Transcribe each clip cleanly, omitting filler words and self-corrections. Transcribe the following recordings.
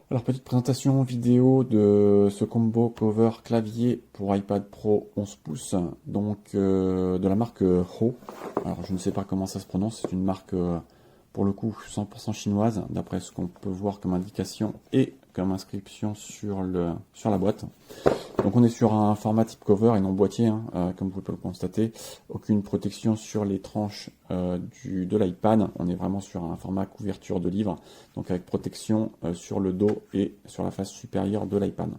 Alors, petite présentation vidéo de ce combo cover clavier pour iPad Pro 11 pouces, donc de la marque Ho. Alors, je ne sais pas comment ça se prononce, c'est une marque pour le coup 100% chinoise, d'après ce qu'on peut voir comme indication et comme inscription sur la boîte. Donc on est sur un format type cover et non boîtier, hein, comme vous pouvez le constater. Aucune protection sur les tranches de l'iPad. On est vraiment sur un format couverture de livre, donc avec protection sur le dos et sur la face supérieure de l'iPad.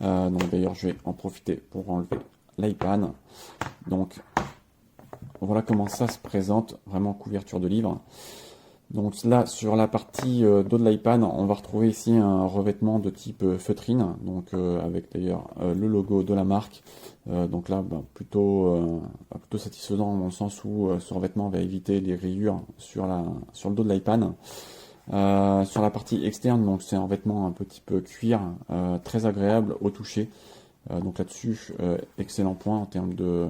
Donc d'ailleurs je vais en profiter pour enlever l'iPad. Donc voilà comment ça se présente, vraiment couverture de livre. Donc là, sur la partie dos de l'iPad, on va retrouver ici un revêtement de type feutrine, donc avec d'ailleurs le logo de la marque. Donc là, plutôt satisfaisant dans le sens où ce revêtement va éviter les rayures sur le dos de l'iPad. Sur la partie externe, donc c'est un revêtement un petit peu cuir, très agréable au toucher. Donc là-dessus, excellent point en termes de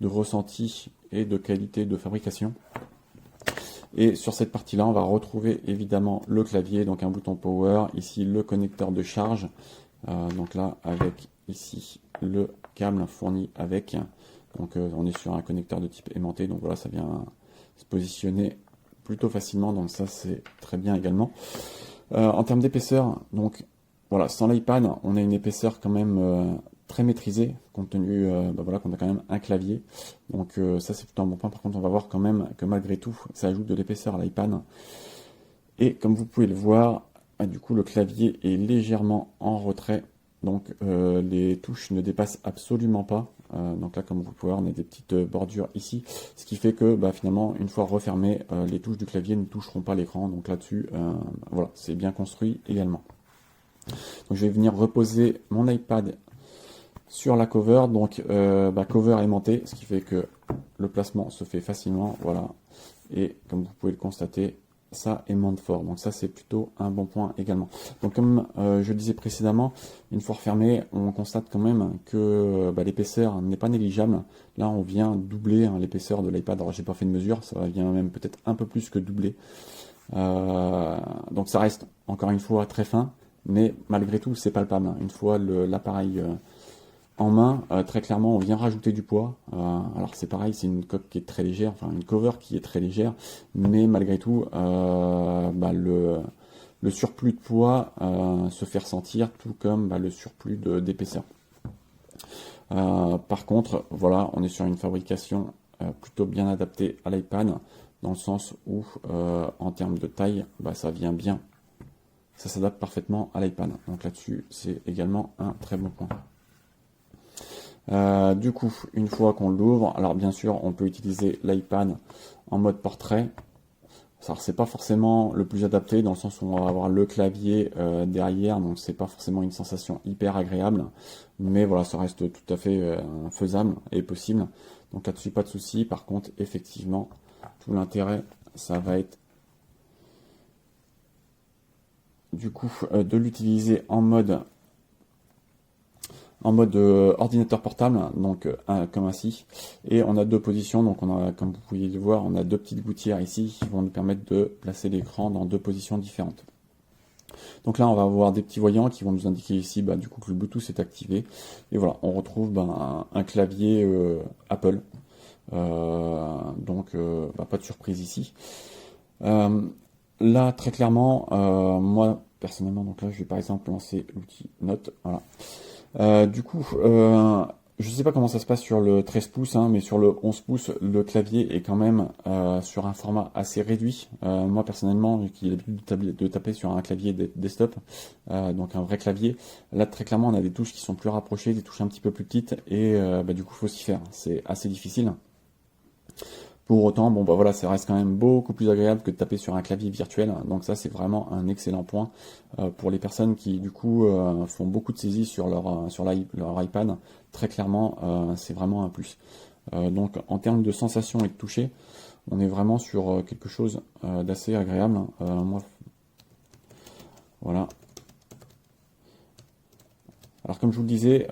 ressenti et de qualité de fabrication. Et sur cette partie-là, on va retrouver évidemment le clavier, donc un bouton power, ici le connecteur de charge, donc là avec ici le câble fourni avec, donc on est sur un connecteur de type aimanté, donc voilà, ça vient se positionner plutôt facilement, donc ça c'est très bien également. En termes d'épaisseur, donc voilà, sans l'iPad, on a une épaisseur quand même très maîtrisé, compte tenu voilà, qu'on a quand même un clavier. Donc ça c'est plutôt un bon point. Par contre on va voir quand même que malgré tout ça ajoute de l'épaisseur à l'iPad. Et comme vous pouvez le voir, du coup le clavier est légèrement en retrait. Donc les touches ne dépassent absolument pas. Donc là comme vous pouvez voir on a des petites bordures ici. Ce qui fait que finalement une fois refermées, les touches du clavier ne toucheront pas l'écran. Donc là-dessus voilà, c'est bien construit également. Donc je vais venir reposer mon iPad sur la cover, donc cover aimanté, ce qui fait que le placement se fait facilement, voilà, et comme vous pouvez le constater, ça aimante fort, donc ça c'est plutôt un bon point également. Donc comme je le disais précédemment, une fois refermé, on constate quand même que l'épaisseur n'est pas négligeable. Là on vient doubler l'épaisseur de l'iPad, alors j'ai pas fait de mesure, ça vient même peut-être un peu plus que doubler. Donc ça reste encore une fois très fin, mais malgré tout c'est palpable. Une fois l'appareil en main, très clairement, on vient rajouter du poids. Alors c'est pareil, c'est une coque qui est très légère, enfin une cover qui est très légère, mais malgré tout, le surplus de poids se fait ressentir, tout comme le surplus d'épaisseur. Par contre, voilà, on est sur une fabrication plutôt bien adaptée à l'iPad, dans le sens où, en termes de taille, ça vient bien, ça s'adapte parfaitement à l'iPad. Donc là-dessus, c'est également un très bon point. Du coup, une fois qu'on l'ouvre, alors bien sûr, on peut utiliser l'iPad en mode portrait. Alors c'est pas forcément le plus adapté dans le sens où on va avoir le clavier derrière, donc c'est pas forcément une sensation hyper agréable, mais voilà, ça reste tout à fait faisable et possible. Donc là-dessus, pas de souci. Par contre, effectivement, tout l'intérêt, ça va être du coup de l'utiliser en mode ordinateur portable, donc comme ainsi. Et on a deux positions, donc on a, comme vous pouvez le voir, on a deux petites gouttières ici qui vont nous permettre de placer l'écran dans deux positions différentes. Donc là, on va avoir des petits voyants qui vont nous indiquer ici du coup que le Bluetooth est activé. Et voilà, on retrouve un clavier Apple. Donc pas de surprise ici. Là, très clairement, moi personnellement, donc là, je vais par exemple lancer l'outil Note. Voilà. Du coup, je sais pas comment ça se passe sur le 13 pouces, mais sur le 11 pouces, le clavier est quand même sur un format assez réduit. Moi, personnellement, qui ai l'habitude de taper sur un clavier desktop, donc un vrai clavier, là, très clairement, on a des touches qui sont plus rapprochées, des touches un petit peu plus petites, et du coup, faut s'y faire. C'est assez difficile. Pour autant, voilà, ça reste quand même beaucoup plus agréable que de taper sur un clavier virtuel. Donc ça, c'est vraiment un excellent point pour les personnes qui, du coup, font beaucoup de saisies sur leur iPad. Très clairement, c'est vraiment un plus. Donc, en termes de sensation et de toucher, on est vraiment sur quelque chose d'assez agréable. Moi, voilà. Alors, comme je vous le disais,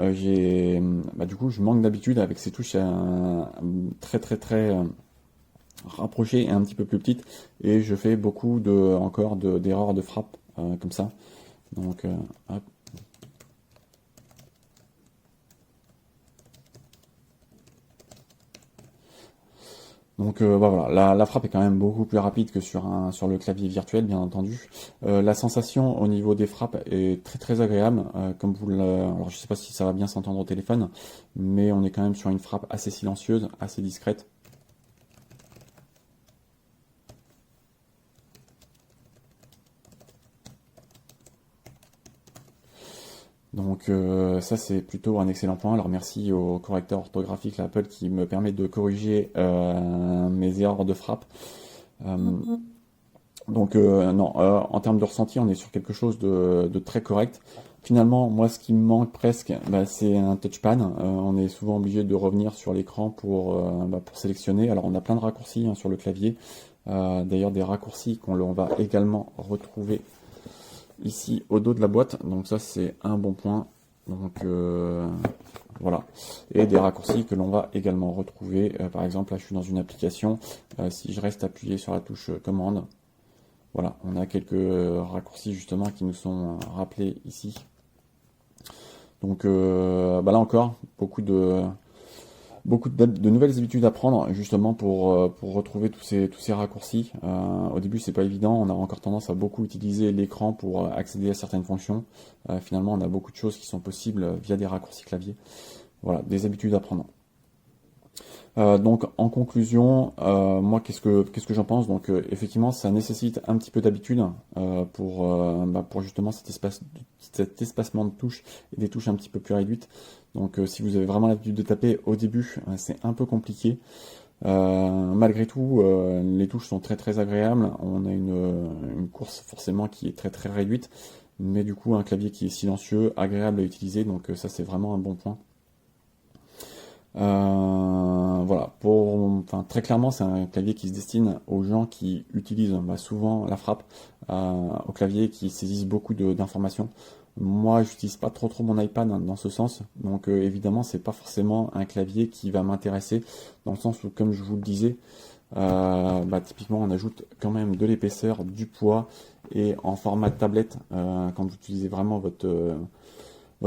du coup, je manque d'habitude avec ces touches très rapprochée et un petit peu plus petite, et je fais beaucoup d'erreurs de frappe comme ça. Donc, hop. Donc bah voilà, la frappe est quand même beaucoup plus rapide que sur le clavier virtuel, bien entendu. La sensation au niveau des frappes est très très agréable, comme alors je sais pas si ça va bien s'entendre au téléphone, mais on est quand même sur une frappe assez silencieuse, assez discrète. Donc ça c'est plutôt un excellent point. Alors merci au correcteur orthographique Apple qui me permet de corriger mes erreurs de frappe. Donc non, en termes de ressenti, on est sur quelque chose de très correct. Finalement, moi, ce qui me manque presque, bah, c'est un touchpad. On est souvent obligé de revenir sur l'écran pour sélectionner. Alors, on a plein de raccourcis hein, sur le clavier. D'ailleurs, des raccourcis qu'on va également retrouver ici au dos de la boîte. Donc ça, c'est un bon point. Donc voilà. Et des raccourcis que l'on va également retrouver. Par exemple, là, je suis dans une application. Si je reste appuyé sur la touche commande, voilà, on a quelques raccourcis justement qui nous sont rappelés ici. Donc bah là encore, beaucoup de nouvelles habitudes à prendre justement pour retrouver tous ces raccourcis. Au début, c'est pas évident, on a encore tendance à beaucoup utiliser l'écran pour accéder à certaines fonctions. Finalement, on a beaucoup de choses qui sont possibles via des raccourcis clavier. Voilà, des habitudes à prendre. Donc en conclusion, moi qu'est-ce que j'en pense? Donc effectivement, ça nécessite un petit peu d'habitude pour justement cet espacement de touches et des touches un petit peu plus réduites. Donc si vous avez vraiment l'habitude de taper au début, c'est un peu compliqué. Malgré tout, les touches sont très très agréables. On a une course forcément qui est très très réduite, mais du coup un clavier qui est silencieux, agréable à utiliser. Donc ça c'est vraiment un bon point. Voilà, très clairement, c'est un clavier qui se destine aux gens qui utilisent souvent la frappe au clavier, qui saisissent beaucoup d'informations. Moi, j'utilise pas trop mon iPad dans ce sens, donc évidemment, c'est pas forcément un clavier qui va m'intéresser, dans le sens où, comme je vous le disais, typiquement, on ajoute quand même de l'épaisseur, du poids, et en format tablette, quand vous utilisez vraiment votre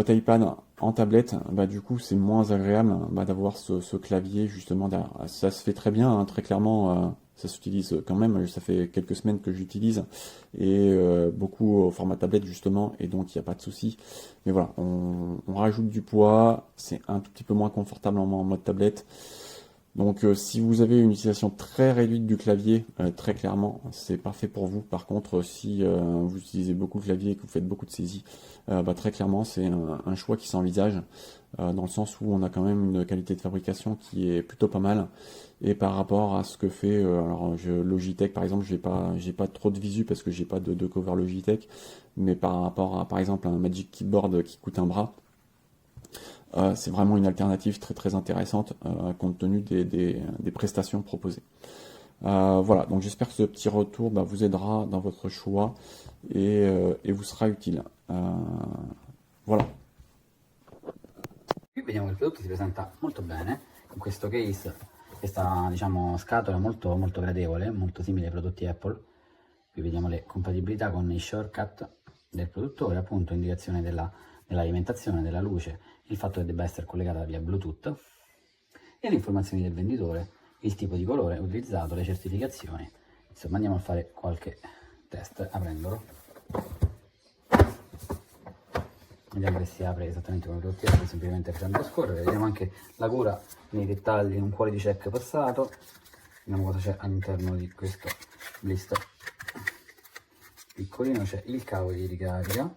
iPad en tablette, du coup c'est moins agréable d'avoir ce clavier justement derrière. Ça se fait très bien, hein, très clairement, ça s'utilise quand même, ça fait quelques semaines que j'utilise, et beaucoup au format tablette justement, et donc il n'y a pas de souci. Mais voilà, on rajoute du poids, c'est un tout petit peu moins confortable en mode tablette. Donc si vous avez une utilisation très réduite du clavier, très clairement, c'est parfait pour vous. Par contre, si vous utilisez beaucoup le clavier et que vous faites beaucoup de saisies, très clairement, c'est un choix qui s'envisage, dans le sens où on a quand même une qualité de fabrication qui est plutôt pas mal. Et par rapport à ce que fait, Logitech par exemple, j'ai pas trop de visu parce que j'ai pas de cover Logitech, mais par rapport à par exemple un Magic Keyboard qui coûte un bras, c'est vraiment une alternative très très intéressante compte tenu des prestations proposées. Voilà, donc j'espère que ce petit retour vous aidera dans votre choix et vous sera utile. Voilà. Qui vediamo che il prodotto si presenta molto bene, con questo case, questa diciamo scatola molto, molto gradevole, molto simile ai prodotti Apple. Qui vediamo le compatibilità con i shortcut del produttore, appunto indicazione dell'alimentazione, della luce, il fatto che debba essere collegata via Bluetooth e le informazioni del venditore, il tipo di colore utilizzato, le certificazioni. Insomma, andiamo a fare qualche test aprendolo. Vediamo che si apre esattamente come prodotti Apple, semplicemente facendo scorrere. Vediamo anche la cura nei dettagli, un quality check passato. Vediamo cosa c'è all'interno di questo blister piccolino. C'è il cavo di ricarica,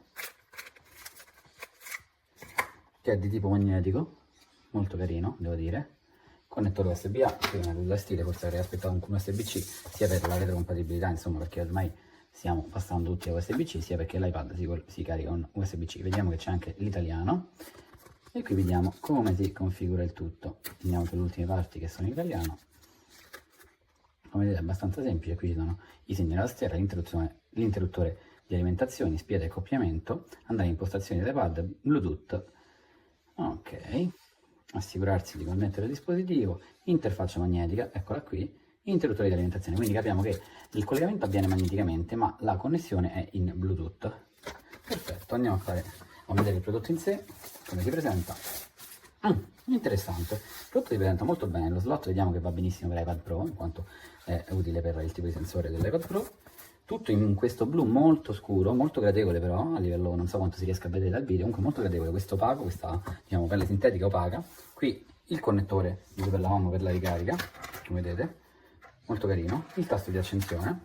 che è di tipo magnetico, molto carino, devo dire. Connettore USB-A, qui una due stile, forse avrei aspettato un USB-C, sia per la retrocompatibilità, insomma, perché ormai stiamo passando tutti a USB-C, sia perché l'iPad si carica con USB-C. Vediamo che c'è anche l'italiano, e qui vediamo come si configura il tutto. Andiamo sulle ultime parti che sono in italiano. Come vedete è abbastanza semplice, qui ci sono i segni della tastiera, l'interruttore di alimentazione, spia di accoppiamento, andare in impostazioni dell'iPad, Bluetooth, ok, assicurarsi di connettere il dispositivo, interfaccia magnetica, eccola qui, interruttore di alimentazione, quindi capiamo che il collegamento avviene magneticamente, ma la connessione è in Bluetooth. Perfetto, andiamo a vedere il prodotto in sé, come si presenta. Interessante, il prodotto si presenta molto bene, lo slot vediamo che va benissimo per iPad Pro, in quanto è utile per il tipo di sensore dell'iPad Pro. Tutto in questo blu molto scuro, molto gradevole però, a livello, non so quanto si riesca a vedere dal video, comunque molto gradevole, questo opaco, questa diciamo pelle sintetica opaca. Qui il connettore per la home per la ricarica, come vedete, molto carino, il tasto di accensione,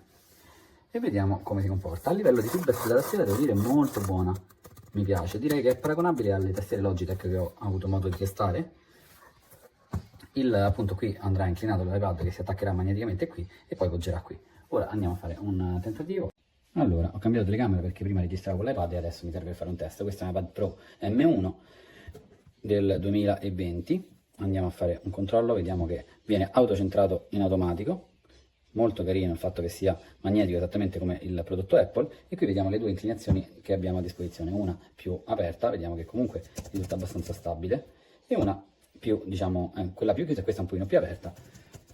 e vediamo come si comporta. A livello di feedback della tastiera devo dire molto buona, mi piace, direi che è paragonabile alle tastiere Logitech che ho avuto modo di testare. Appunto qui andrà inclinato l'iPad che si attaccherà magneticamente qui e poi poggerà qui. Ora andiamo a fare un tentativo. Allora, ho cambiato telecamera perché prima registravo con l'iPad e adesso mi serve per fare un test. Questo è un iPad Pro M1 del 2020. Andiamo a fare un controllo, vediamo che viene autocentrato in automatico. Molto carino il fatto che sia magnetico esattamente come il prodotto Apple, e qui vediamo le due inclinazioni che abbiamo a disposizione, una più aperta, vediamo che comunque risulta abbastanza stabile, e una più, diciamo, quella più chiusa e questa un pochino più aperta.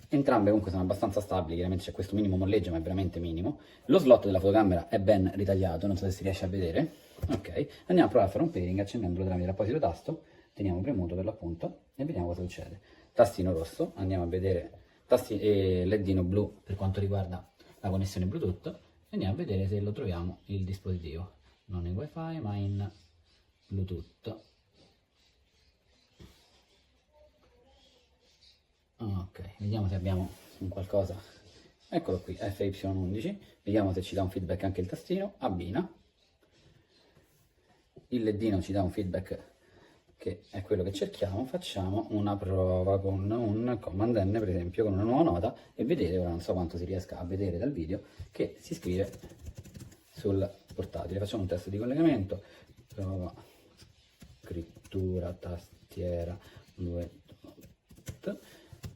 Entrambe comunque sono abbastanza stabili, chiaramente c'è questo minimo molleggio ma è veramente minimo. Lo slot della fotocamera è ben ritagliato, non so se si riesce a vedere. Ok, andiamo a provare a fare un pairing accendendolo tramite l'apposito tasto, teniamo premuto per l'appunto e vediamo cosa succede. Tastino rosso, andiamo a vedere ledino blu per quanto riguarda la connessione Bluetooth, e andiamo a vedere se lo troviamo il dispositivo, non in wifi ma in Bluetooth. Ok, vediamo se abbiamo un qualcosa. Eccolo qui, FY11, vediamo se ci dà un feedback anche il tastino, abbina. Il ledino ci dà un feedback che è quello che cerchiamo. Facciamo una prova con un Command N, per esempio, con una nuova nota, e vedere, ora non so quanto si riesca a vedere dal video, che si scrive sul portatile. Facciamo un test di collegamento, prova, scrittura, tastiera, Bluetooth.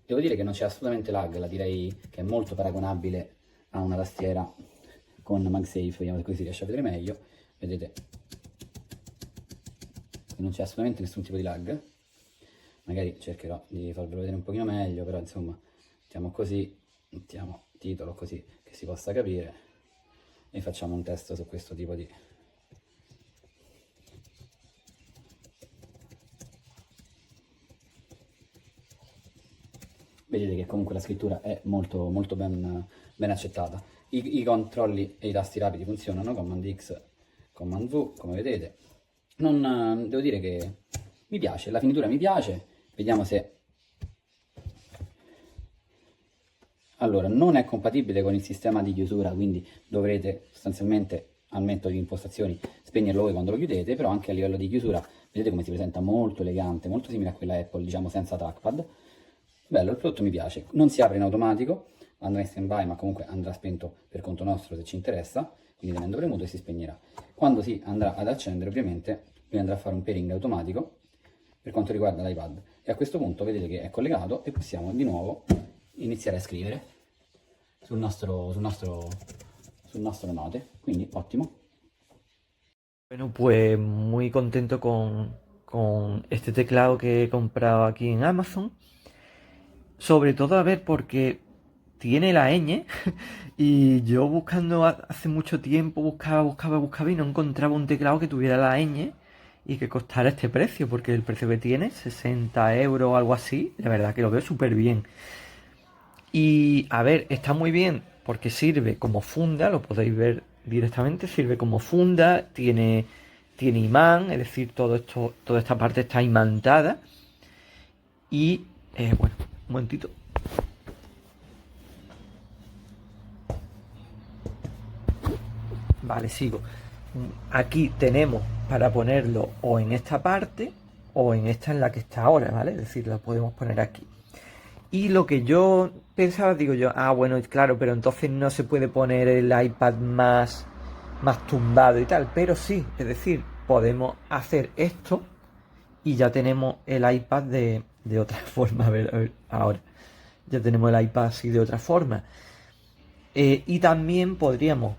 Devo dire che non c'è assolutamente lag, la direi che è molto paragonabile a una tastiera con MagSafe, vediamo se così si riesce a vedere meglio. Vedete che non c'è assolutamente nessun tipo di lag. Magari cercherò di farvelo vedere un pochino meglio, però insomma mettiamo così, mettiamo titolo così che si possa capire, e facciamo un test su questo tipo di... Vedete che comunque la scrittura è molto ben accettata. I controlli e i tasti rapidi funzionano, Command X, Command V, come vedete. Devo dire che mi piace, la finitura mi piace. Vediamo se... Allora, non è compatibile con il sistema di chiusura, quindi dovrete sostanzialmente al metodo di impostazioni spegnerlo voi quando lo chiudete, però anche a livello di chiusura vedete come si presenta, molto elegante, molto simile a quella Apple, diciamo senza trackpad. Bello, il prodotto mi piace, non si apre in automatico, andrà in stand by ma comunque andrà spento per conto nostro se ci interessa, quindi tenendo premuto e si spegnerà. Quando si andrà ad accendere ovviamente lui andrà a fare un pairing automatico per quanto riguarda l'iPad, e a questo punto vedete che è collegato e possiamo di nuovo iniziare a scrivere sul nostro note, quindi ottimo. Bueno, pues muy contento con este teclado que he comprado aquí en Amazon. Sobre todo, a ver, porque tiene la ñ y yo buscando hace mucho tiempo, buscaba y no encontraba un teclado que tuviera la ñ y que costara este precio, porque el precio que tiene, 60 euros o algo así, la verdad que lo veo súper bien. Y a ver, está muy bien porque sirve como funda, lo podéis ver directamente, sirve como funda, tiene imán, es decir, toda esta parte está imantada. Y bueno, un momentito. Vale, sigo. Aquí tenemos para ponerlo o en esta parte o en esta en la que está ahora, ¿vale? Es decir, lo podemos poner aquí. Y lo que yo pensaba, digo yo, bueno, claro, pero entonces no se puede poner el iPad más tumbado y tal, pero sí, es decir, podemos hacer esto y ya tenemos el iPad de otra forma. A ver, ahora ya tenemos el iPad así de otra forma. Y también podríamos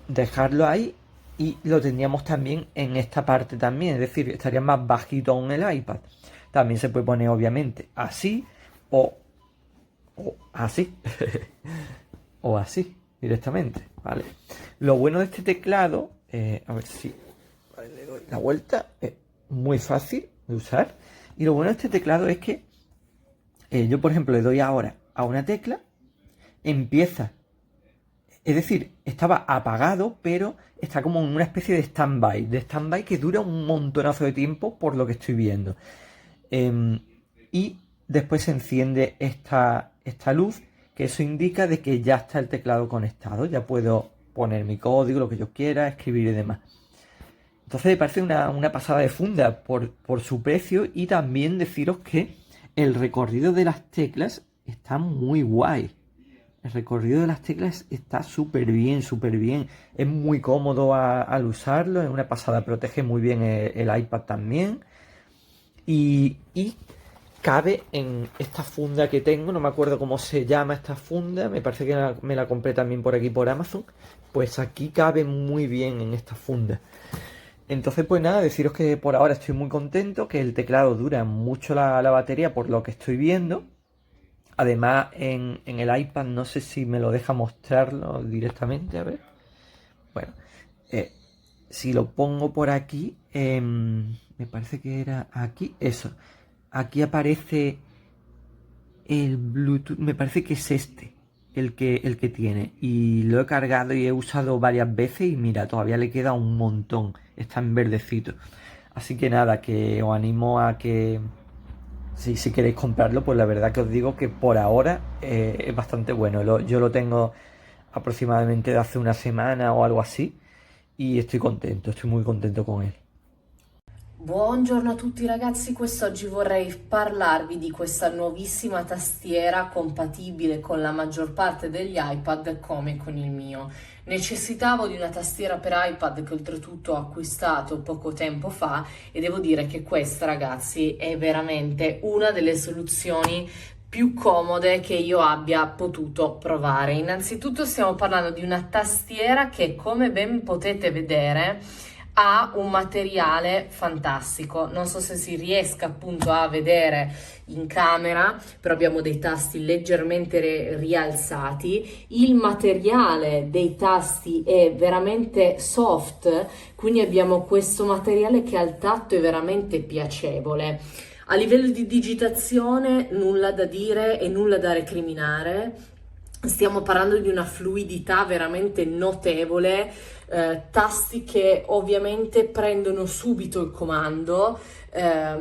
dejarlo ahí y lo tendríamos también en esta parte también, es decir, estaría más bajito aún el iPad. También se puede poner obviamente así o o así, o así, directamente, ¿vale? Lo bueno de este teclado, a ver si le doy la vuelta, es muy fácil de usar. Y lo bueno de este teclado es que yo, por ejemplo, le doy ahora a una tecla, empieza. Es decir, estaba apagado, pero está como en una especie de stand-by que dura un montonazo de tiempo por lo que estoy viendo. Em, y después se enciende esta luz, que eso indica de que ya está el teclado conectado, ya puedo poner mi código, lo que yo quiera, escribir y demás. Entonces me parece una pasada de funda por su precio, y también deciros que el recorrido de las teclas está muy guay. El recorrido de las teclas está súper bien, súper bien. Es muy cómodo al usarlo, es una pasada, protege muy bien el iPad también. Y cabe en esta funda que tengo, no me acuerdo cómo se llama esta funda, me parece que me la compré también por aquí por Amazon. Pues aquí cabe muy bien en esta funda. Entonces, pues nada, deciros que por ahora estoy muy contento, que el teclado dura mucho la batería por lo que estoy viendo. Además, en el iPad no sé si me lo deja mostrarlo directamente, a ver. Bueno, eh, si lo pongo por aquí, me parece que era aquí, eso. Aquí aparece el Bluetooth, me parece que es este, el que tiene. Y lo he cargado y he usado varias veces y mira, todavía le queda un montón. Está en verdecito. Así que nada, que os animo a que si queréis comprarlo, pues la verdad que os digo que por ahora es bastante bueno. Yo lo tengo aproximadamente de hace una semana o algo así y estoy contento, estoy muy contento con él. Buongiorno a tutti ragazzi, quest'oggi vorrei parlarvi di questa nuovissima tastiera compatibile con la maggior parte degli iPad come con il mio. Necessitavo di una tastiera per iPad che oltretutto ho acquistato poco tempo fa e devo dire che questa ragazzi è veramente una delle soluzioni più comode che io abbia potuto provare. Innanzitutto stiamo parlando di una tastiera che come ben potete vedere ha un materiale fantastico. Non so se si riesca appunto a vedere in camera, però abbiamo dei tasti leggermente rialzati. Il materiale dei tasti è veramente soft, quindi abbiamo questo materiale che al tatto è veramente piacevole. A livello di digitazione nulla da dire e nulla da recriminare. Stiamo parlando di una fluidità veramente notevole, tasti che ovviamente prendono subito il comando,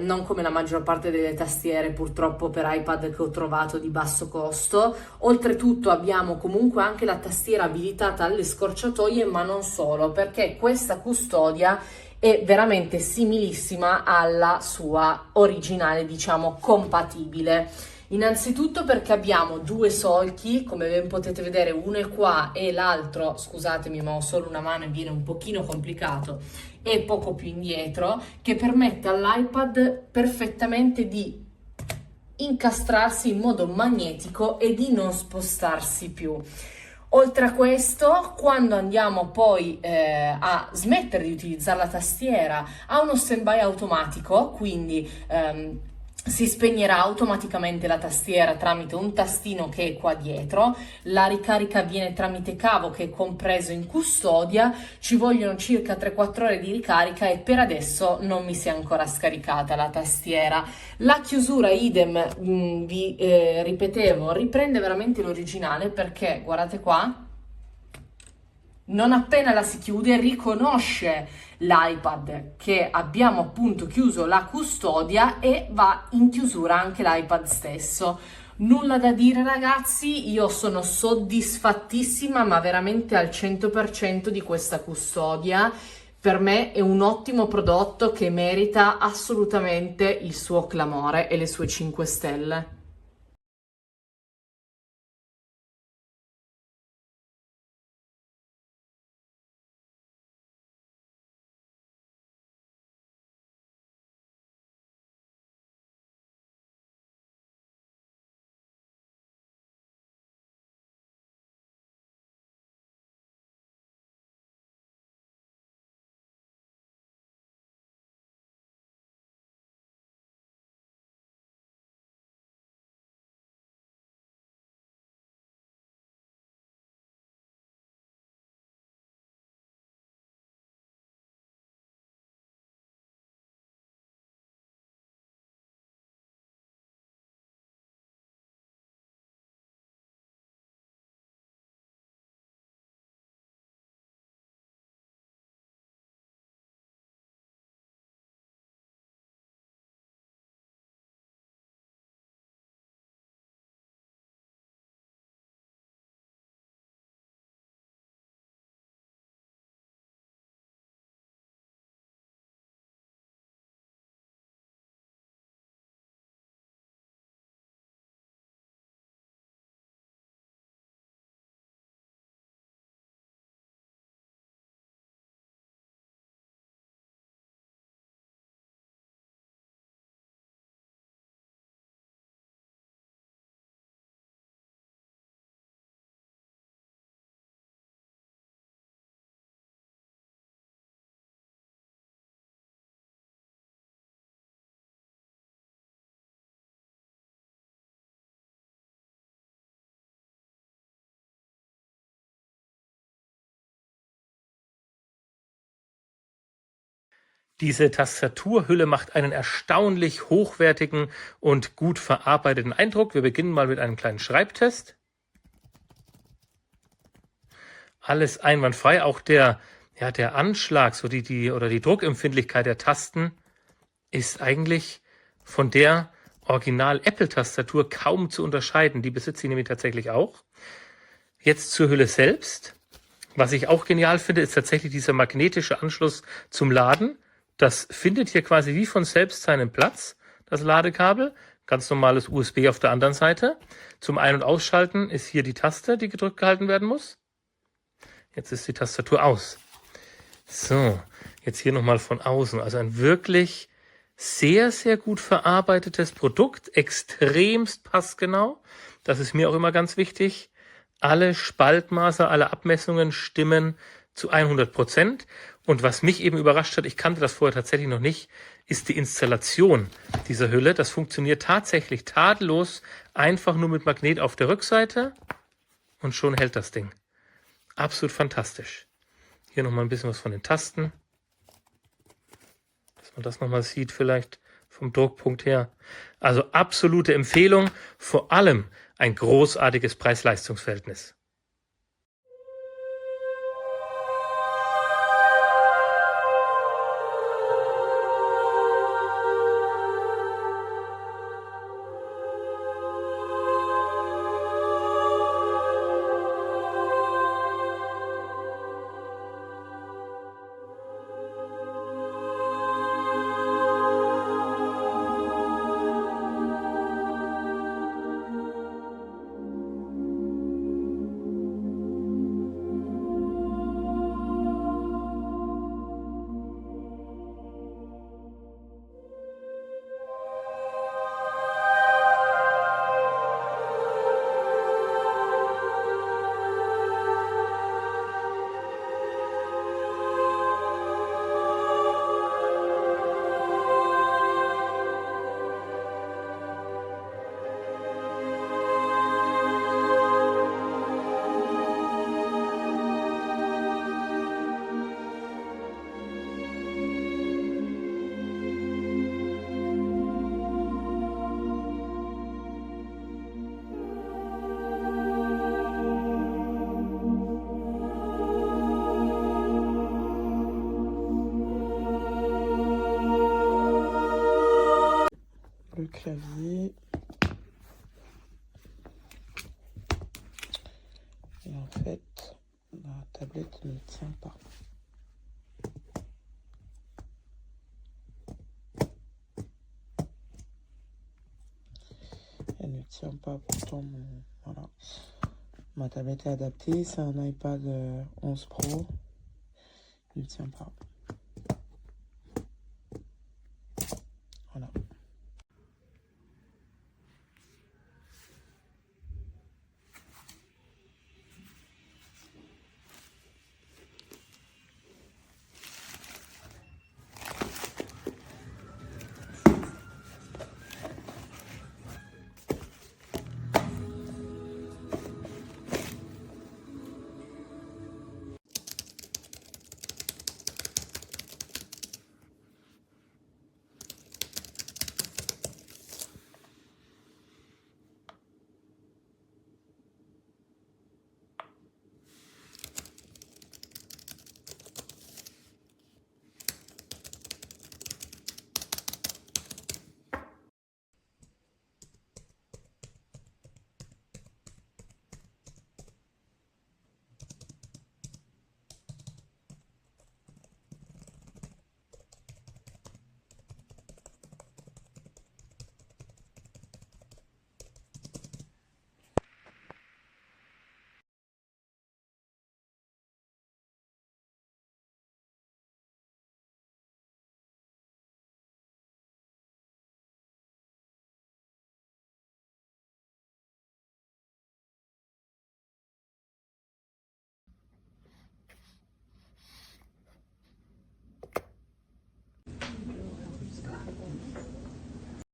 non come la maggior parte delle tastiere purtroppo per iPad che ho trovato di basso costo. Oltretutto abbiamo comunque anche la tastiera abilitata alle scorciatoie, ma non solo, perché questa custodia è veramente similissima alla sua originale, diciamo compatibile. Innanzitutto perché abbiamo due solchi, come ben potete vedere, uno è qua e l'altro, scusatemi ma ho solo una mano e viene un pochino complicato, è poco più indietro, che permette all'iPad perfettamente di incastrarsi in modo magnetico e di non spostarsi più. Oltre a questo, quando andiamo poi a smettere di utilizzare la tastiera, ha uno stand-by automatico, quindi si spegnerà automaticamente la tastiera tramite un tastino che è qua dietro, la ricarica avviene tramite cavo che è compreso in custodia, ci vogliono circa 3-4 ore di ricarica e per adesso non mi si è ancora scaricata la tastiera. La chiusura idem, vi ripetevo, riprende veramente l'originale perché guardate qua, non appena la si chiude riconosce l'iPad che abbiamo appunto chiuso la custodia e va in chiusura anche l'iPad stesso. Nulla da dire ragazzi, io sono soddisfattissima ma veramente al 100% di questa custodia. Per me è un ottimo prodotto che merita assolutamente il suo clamore e le sue 5 stelle. Diese Tastaturhülle macht einen erstaunlich hochwertigen und gut verarbeiteten Eindruck. Wir beginnen mal mit einem kleinen Schreibtest. Alles einwandfrei, auch der Anschlag, so die Druckempfindlichkeit der Tasten ist eigentlich von der Original-Apple-Tastatur kaum zu unterscheiden. Die besitze ich nämlich tatsächlich auch. Jetzt zur Hülle selbst. Was ich auch genial finde, ist tatsächlich dieser magnetische Anschluss zum Laden. Das findet hier quasi wie von selbst seinen Platz, das Ladekabel. Ganz normales USB auf der anderen Seite. Zum Ein- und Ausschalten ist hier die Taste, die gedrückt gehalten werden muss. Jetzt ist die Tastatur aus. So, jetzt hier nochmal von außen. Also ein wirklich sehr, sehr gut verarbeitetes Produkt. Extremst passgenau. Das ist mir auch immer ganz wichtig. Alle Spaltmaße, alle Abmessungen stimmen zu 100%. Und was mich eben überrascht hat, ich kannte das vorher tatsächlich noch nicht, ist die Installation dieser Hülle. Das funktioniert tatsächlich tadellos, einfach nur mit Magnet auf der Rückseite und schon hält das Ding. Absolut fantastisch. Hier nochmal ein bisschen was von den Tasten, dass man das nochmal sieht vielleicht vom Druckpunkt her. Also absolute Empfehlung, vor allem ein großartiges Preis-Leistungs-Verhältnis. Le clavier. Et en fait, la tablette ne tient pas. Elle ne tient pas, pourtant voilà. Ma tablette est adaptée, c'est un iPad 11 Pro. Il ne tient pas.